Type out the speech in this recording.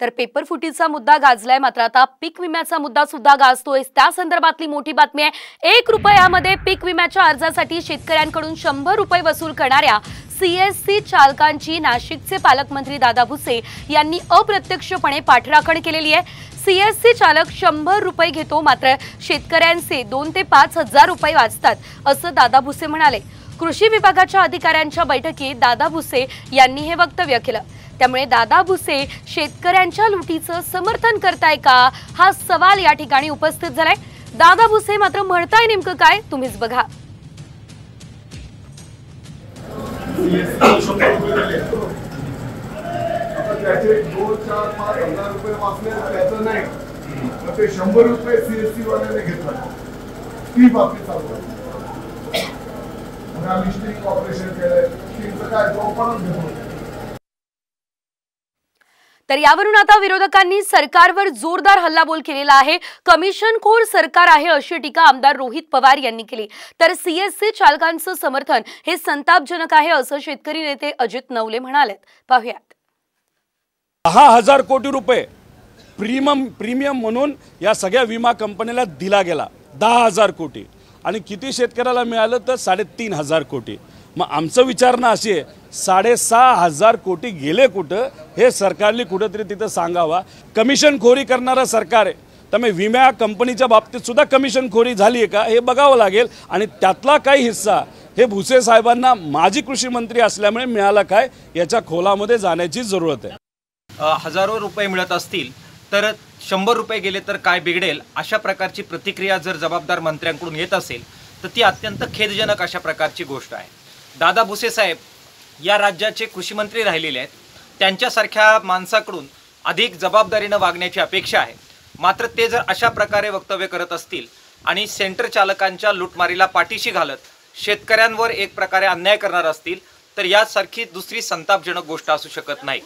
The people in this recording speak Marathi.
तर पेपर फुटीचा मुद्दा गाजलाय, मात्र आता पीक विम्याचा मुद्दा सुद्धा गाजतोय। त्या संदर्भातली मोठी बातमी आहे। 1 रुपयामध्ये पीक विम्याच्या अर्जासाठी शेतकऱ्यांकडून 100 रुपये वसूल करणाऱ्या सीएससी चालकांची नाशिकचे पालकमंत्री दादा भुसे यांनी अप्रत्यक्षपणे पाठराखण केलेली आहे। सीएससी चालक 100 रुपये घेतो, मात्र शेतकऱ्यांचे 2 ते 5 हजार रुपये वाचतात, असं दादा भुसे म्हणाले। कृषी विभागाच्या अधिकाऱ्यांच्या बैठकीत दादा भुसे यांनी हे वक्तव्य केलं। त्यामुळे दादा भुसे शेतकऱ्यांच्या लुटीचं समर्थन करताय का, हा सवाल या ठिकाणी उपस्थित झालाय। दादा भुसे मात्र म्हणताय नेमकं काय, तुम्हीच बघा। त्याचे 2, 4, 5 हजार रुपये वाचले त्याचं नाही, तर ते 100 रुपये सीएससी वाल्याने घेतला। ती बातमी चालू आहे। लिस्टिंग ऑपरेशन केलंय, लिस्टिंगचं काय जोपर्यंत घेतो। तर यावरून आता विरोधकांनी सरकारवर जोरदार हल्लाबोल केलेला आहे। कमिशनखोर सरकार आहे अशी टीका आमदार रोहित पवार यांनी केली। तर सीएससी चालकांचं समर्थन हे संतापजनक आहे असं शेतकरी नेते अजित नवले म्हणालेत। पाहूयात। 10,000 कोटी रुपये प्रीमियम म्हणून या सगळ्या विमा कंपन्याला दिला गेला, 10,000 कोटी, आणि किती शेतकऱ्याला मिळालं तर 3,500 कोटी। मग आमचं विचारणं अशी आहे, 6,500 कोटी गेले कुठं हे सरकारने कुठंतरी तिथं सांगावा। कमिशनखोरी करणारं सरकार आहे, त्यामुळे विमा कंपनीच्या बाबतीत सुद्धा कमिशनखोरी झाली आहे का हे बघावं लागेल, आणि त्यातला काही हिस्सा हे भुसे साहेबांना माजी कृषी मंत्री असल्यामुळे मिळाला काय याच्या खोलामध्ये जाण्याची जरूरत आहे। हजारो रुपये मिळत असतील तर 100 रुपये गेले तर काय बिघडेल, अशा प्रकारची प्रतिक्रिया जर जबाबदार मंत्र्यांकडून येत असेल तर ती अत्यंत खेदजनक अशा प्रकारची गोष्ट आहे। दादा भुसे साहेब या राज्याचे कृषी मंत्री राहिलेले आहेत, त्यांच्यासारख्या माणसाकडून अधिक जबाबदारीनं वागण्याची अपेक्षा आहे। मात्र ते जर अशा प्रकारे वक्तव्य करत असतील आणि सेंटर चालकांच्या लूटमारीला पाठीशी घालत शेतकऱ्यांवर एक प्रकारे अन्याय करणार असतील तर यासारखी दुसरी संतापजनक गोष्ट असू शकत नाही।